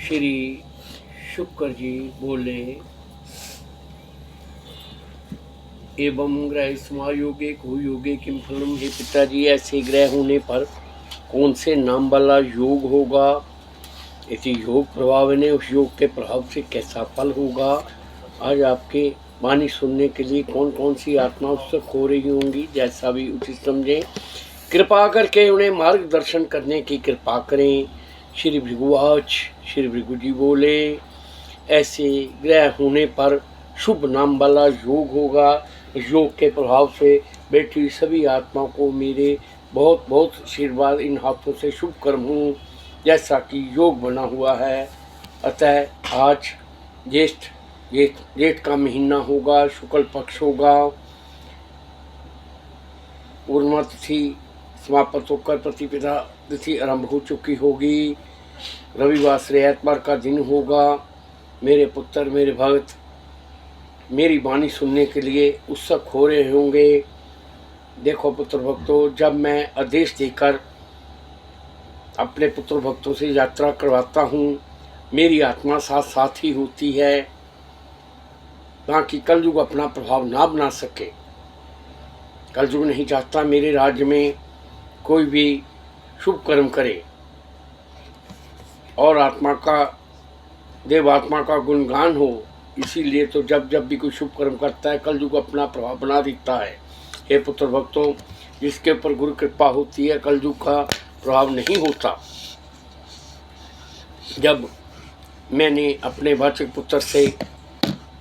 श्री शुक्र जी बोले, एवं ग्रह समायोगे को योगे किम फलम। हे पिताजी, ऐसे ग्रह होने पर कौन से नाम वाला योग होगा, इसी योग प्रभाव ने उस योग के प्रभाव से कैसा फल होगा। आज आपके वाणी सुनने के लिए कौन कौन सी आत्मा उत्सुक हो रही होंगी, जैसा भी उचित समझें कृपा करके उन्हें मार्गदर्शन करने की कृपा करें। श्री भृगुवाच। श्री भृगु जी बोले, ऐसे ग्रह होने पर शुभ नाम वाला योग होगा। योग के प्रभाव से बैठी सभी आत्माओं को मेरे बहुत बहुत आशीर्वाद। इन हाथों से शुभ कर्म हूँ जैसा कि योग बना हुआ है। अतः आज जेठ का महीना होगा, शुक्ल पक्ष होगा, पूर्णिमा तिथि समाप्त होकर प्रतिपदा तिथि आरंभ हो चुकी होगी। रविवार से एतवार का दिन होगा। मेरे पुत्र, मेरे भक्त मेरी वाणी सुनने के लिए उत्सुक हो रहे होंगे। देखो पुत्र भक्तों, जब मैं आदेश देकर अपने पुत्र भक्तों से यात्रा करवाता हूँ, मेरी आत्मा साथ साथ ही होती है ताकि कलयुग अपना प्रभाव ना बना सके। कलयुग नहीं चाहता मेरे राज्य में कोई भी शुभ कर्म करे और आत्मा का, देव आत्मा का गुणगान हो। इसीलिए तो जब जब भी कोई शुभ कर्म करता है, कलयुग अपना प्रभाव बना देता है। हे पुत्र भक्तों, जिसके ऊपर गुरु कृपा होती है, कलयुग का प्रभाव नहीं होता। जब मैंने अपने वाचक पुत्र से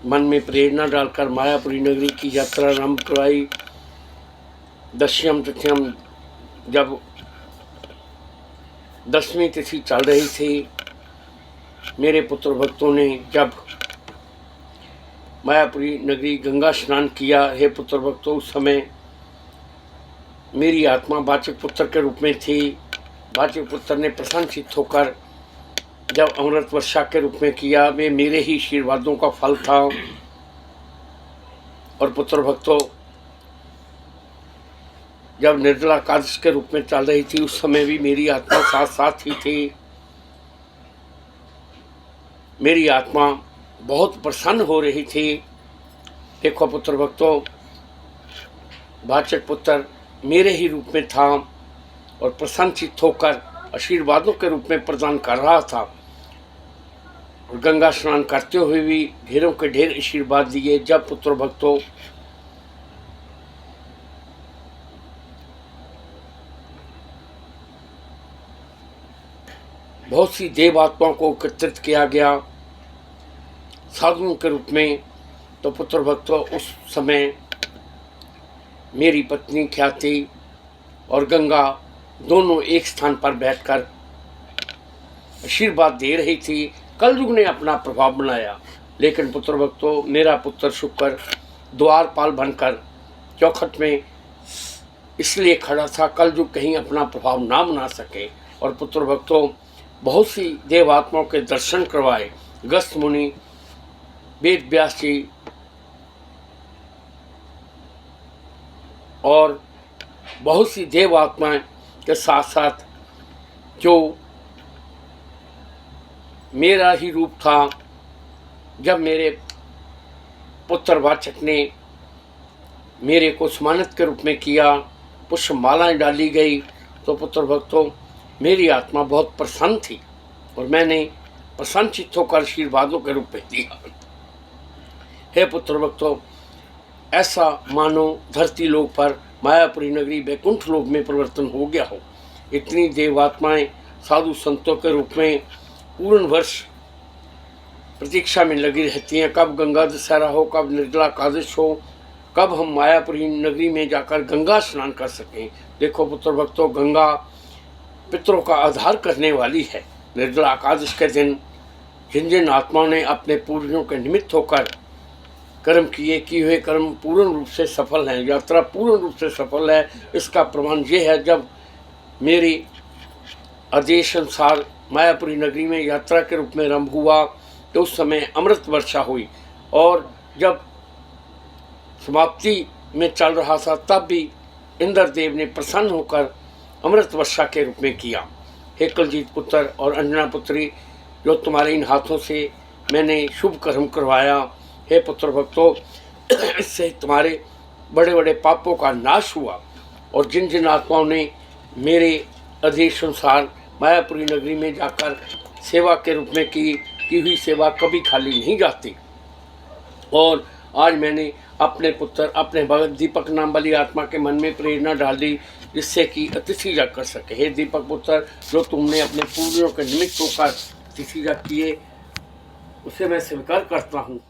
मन में प्रेरणा डालकर मायापुरी नगरी की यात्रा आरंभ करवाई, दशम तिथियम जब 10वीं तिथि चल रही थी, मेरे पुत्र भक्तों ने जब मायापुरी नगरी गंगा स्नान किया, हे पुत्र भक्तों, उस समय मेरी आत्मा वाचक पुत्र के रूप में थी। वाचक पुत्र ने प्रसन्नचित्त होकर जब अमृत वर्षा के रूप में किया, वे मेरे ही आशीर्वादों का फल था। और पुत्र भक्तों, जब निर्जला एकादशी के रूप में चल रही थी, उस समय भी मेरी आत्मा साथ साथ ही थी। मेरी आत्मा बहुत प्रसन्न हो रही थी। देखो पुत्र भक्तों, वाचक पुत्र मेरे ही रूप में था और प्रसन्नचित्त होकर आशीर्वादों के रूप में प्रदान कर रहा था। और गंगा स्नान करते हुए भी ढेरों के ढेर आशीर्वाद दिए। जब पुत्र भक्तों बहुत सी देव आत्माओं को एकत्रित किया गया साधुओं के रूप में, तो पुत्र भक्तों उस समय मेरी पत्नी ख्याति और गंगा दोनों एक स्थान पर बैठकर आशीर्वाद दे रही थी। कलयुग ने अपना प्रभाव बनाया, लेकिन पुत्र भक्तों मेरा पुत्र शुक्र द्वारपाल बनकर चौखट में इसलिए खड़ा था, कलयुग कहीं अपना प्रभाव ना बना सके। और पुत्र भक्तों बहुत सी देव आत्माओं के दर्शन करवाए। अगस्त्य मुनि, वेद व्यास जी और बहुत सी देव आत्माएं के साथ साथ जो मेरा ही रूप था। जब मेरे पुत्र वाचक ने मेरे को सम्मानित के रूप में किया, पुष्पमालाएं डाली गई, तो पुत्र भक्तों मेरी आत्मा बहुत प्रसन्न थी और मैंने प्रसन्नचित्त होकर आशीर्वादों के रूप में दिया। हे पुत्र भक्तों, ऐसा मानो धरती लोक पर मायापुरी नगरी वैकुंठ लोक में परिवर्तन हो गया हो। इतनी देवात्माएं साधु संतों के रूप में पूर्ण वर्ष प्रतीक्षा में लगी रहती हैं, कब गंगा दशहरा हो, कब निर्जला एकादश हो, कब हम मायापुरी नगरी में जाकर गंगा स्नान कर सकें। देखो पुत्र भक्तों, गंगा पितरों का आधार करने वाली है। निर्जला एकादश के दिन जिन जिन आत्माओं ने अपने पूर्वजों के निमित्त होकर कर्म किए हुए कर्म पूर्ण रूप से सफल हैं, यात्रा पूर्ण रूप से सफल है। इसका प्रमाण ये है, जब मेरी आदेश अनुसार मायापुरी नगरी में यात्रा के रूप में आरंभ हुआ, तो उस समय अमृत वर्षा हुई, और जब समाप्ति में चल रहा था तब भी इंद्रदेव ने प्रसन्न होकर अमृत वर्षा के रूप में किया। हे कलजीत पुत्र और अंजना पुत्री, जो तुम्हारे इन हाथों से मैंने शुभ कर्म करवाया। हे पुत्र भक्तों, इससे तुम्हारे बड़े बड़े पापों का नाश हुआ, और जिन जिन आत्माओं ने मेरे आदेश अनुसार मायापुरी नगरी में जाकर सेवा के रूप में की हुई सेवा कभी खाली नहीं जाती। और आज मैंने अपने पुत्र, अपने भगत दीपक नाम वाली आत्मा के मन में प्रेरणा डाल दी, जिससे कि अतिथि जग कर सके। हे दीपक पुत्र, जो तुमने अपने पूर्वजों के निमित्त होकर अतिथि जग किए, उसे मैं स्वीकार करता हूँ।